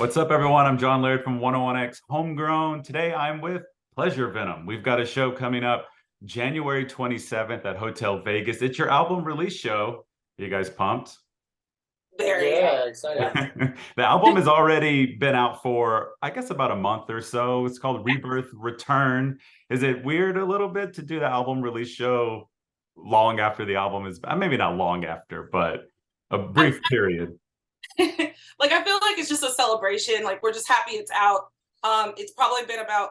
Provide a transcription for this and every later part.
What's up, everyone? I'm John Laird from 101X Homegrown. Today, I'm with Pleasure Venom. We've got a show coming up January 27th at Hotel Vegas. It's your album release show. Are you guys pumped? Very. Yeah, excited. The album has already been out for, I guess, about a month or so. It's called Rebirth Return. Is it weird a little bit to do the album release show long after the album is, maybe not long after, but a brief period? Like, I feel like it's just a celebration. Like, we're just happy it's out. It's probably been about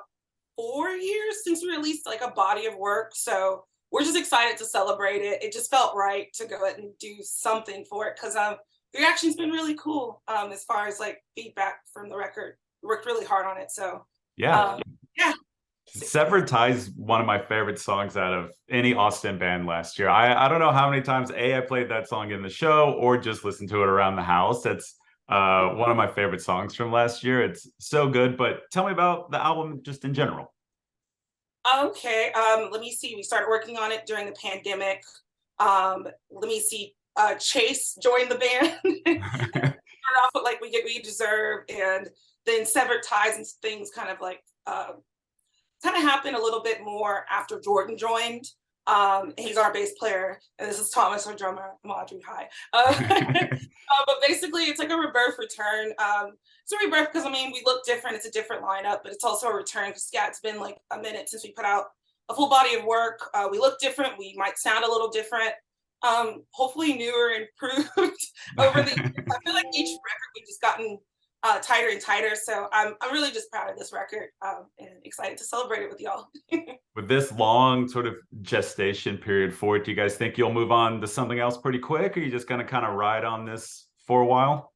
4 years since we released like a body of work, so we're just excited to celebrate it. It just felt right to go ahead and do something for it because the reaction's been really cool. As far as like feedback from the record, worked really hard on it. So Yeah. yeah. Severed Ties, one of my favorite songs out of any Austin band last year. I don't know how many times I played that song in the show or just listened to it around the house. That's one of my favorite songs from last year. It's so good. But tell me about the album just in general. Okay. Let me see. We started working on it during the pandemic. Let me see. Chase joined the band. Started off with like We Get What You Deserve, and then Severed Ties and things kind of like happened a little bit more after Jordan joined. He's our bass player, and this is Thomas, our drummer. I'm Audrey. Hi. But basically, it's like a rebirth return. It's a rebirth because, I mean, we look different. It's a different lineup, but it's also a return because, yeah, it's been like a minute since we put out a full body of work. We look different. We might sound a little different. Hopefully newer and improved over the years. I feel like each record we've just gotten tighter and tighter. So I'm really just proud of this record and excited to celebrate it with y'all. With this long sort of gestation period for it, do you guys think you'll move on to something else pretty quick? Or are you just going to kind of ride on this for a while?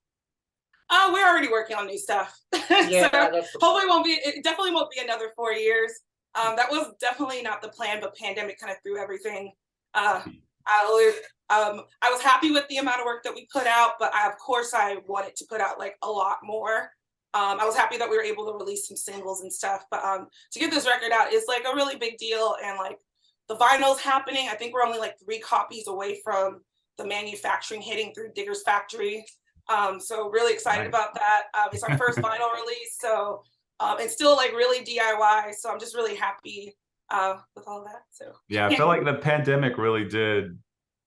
We're already working on new stuff. Yeah, so hopefully it definitely won't be another 4 years. That was definitely not the plan, but pandemic kind of threw everything. I was happy with the amount of work that we put out, but of course I wanted to put out like a lot more. I was happy that we were able to release some singles and stuff, but to get this record out is like a really big deal, and like the vinyl's happening. I think we're only like 3 copies away from the manufacturing hitting through Digger's Factory. So really excited about that. It's our first vinyl release, so it's still like really DIY. So I'm just really happy with all that. So yeah, I feel like the pandemic really did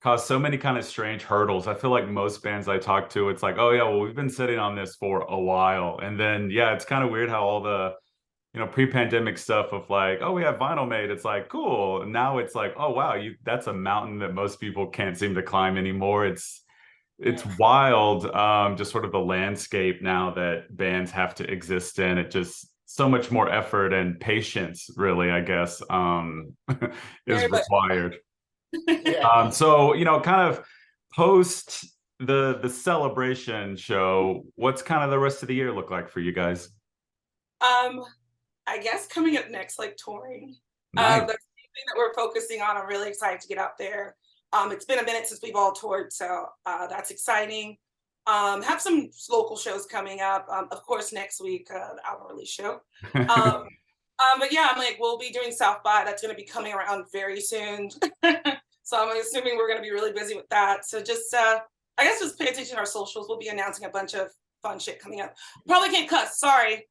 cause so many kind of strange hurdles. I feel like most bands I talk to, it's like, oh yeah, well, we've been sitting on this for a while. And then yeah, it's kind of weird how all the pre-pandemic stuff of like, oh, we have vinyl made. It's like, cool. And now it's like, oh wow, that's a mountain that most people can't seem to climb anymore. It's wild, just sort of the landscape now that bands have to exist in. It just so much more effort and patience, really, I guess, is required. Yeah. So, kind of post the celebration show, what's kind of the rest of the year look like for you guys? I guess coming up next, like touring. Nice. That's something that we're focusing on. I'm really excited to get out there. It's been a minute since we've all toured, so that's exciting. Have some local shows coming up. Of course, next week, the album release show. But yeah, I'm like, we'll be doing South by. That's going to be coming around very soon. So I'm assuming we're going to be really busy with that. So just, I guess just pay attention to our socials. We'll be announcing a bunch of fun shit coming up. Probably can't cuss. Sorry.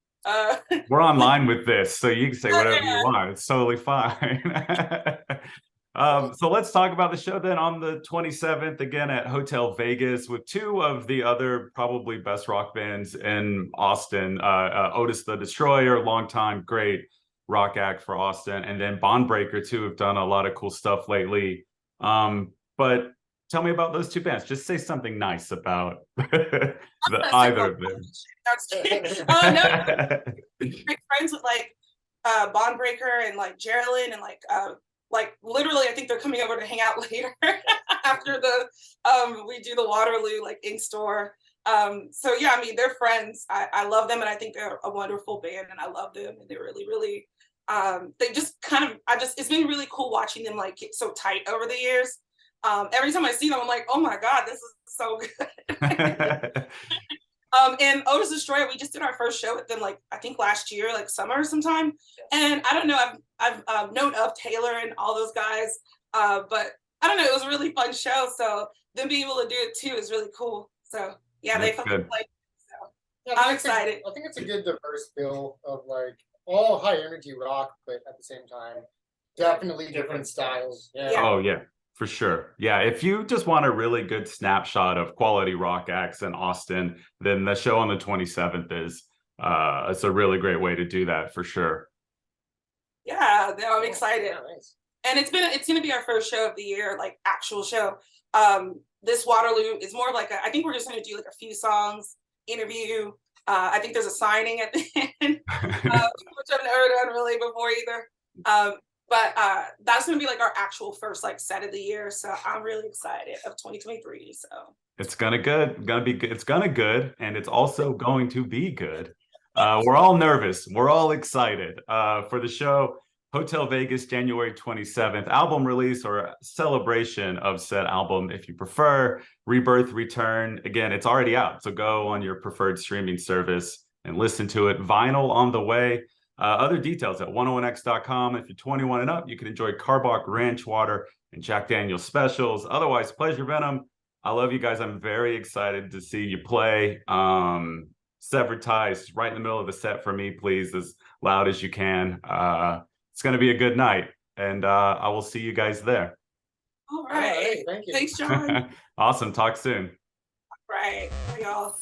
We're online with this, so you can say whatever you want. It's totally fine. So let's talk about the show then on the 27th, again at Hotel Vegas, with 2 of the other probably best rock bands in Austin. Otis the Destroyer, longtime great rock act for Austin, and then Bondbreaker too, have done a lot of cool stuff lately. But tell me about those 2 bands. Just say something nice about either of them. That's true. No, great friends with like Bondbreaker and like Geraldine and like literally I think they're coming over to hang out later after we do the Waterloo like in store. So yeah, I mean, they're friends. I love them, and I think they're a wonderful band, and I love them, and they're really, really they just kind of it's been really cool watching them like get so tight over the years. Every time I see them, I'm like, oh my God, this is so good. And Otis Destroyer, we just did our first show with them, like I think last year, like summer sometime. And I don't know, I've known of Taylor and all those guys, but I don't know, it was a really fun show. So them being able to do it too is really cool. So yeah, they fucking played. So Yeah, I'm excited. I think it's a good diverse bill of like all high energy rock, but at the same time, definitely different styles. Yeah. Oh yeah, for sure. Yeah, if you just want a really good snapshot of quality rock acts in Austin, then the show on the 27th is it's a really great way to do that for sure. Yeah, no, I'm excited. Yeah, nice. And it's gonna be our first show of the year, like actual show. This Waterloo is more of like I think we're just gonna do like a few songs, interview. I think there's a signing at the end, which I've never done really before either. But that's gonna be like our actual first like set of the year. So I'm really excited of 2023. So It's gonna be good. It's gonna good, and it's also going to be good. We're all nervous. We're all excited for the show. Hotel Vegas, January 27th, album release or celebration of said album, if you prefer. Rebirth Return. Again, it's already out, so go on your preferred streaming service and listen to it. Vinyl on the way. Other details at 101x.com. If you're 21 and up, you can enjoy Karbach Ranch Water and Jack Daniel's specials. Otherwise, Pleasure Venom. I love you guys. I'm very excited to see you play. Severed Ties right in the middle of the set for me, please, as loud as you can. It's going to be a good night, and I will see you guys there. all right. Thank you. Thanks, John. Awesome. Talk soon. Right. Bye, y'all.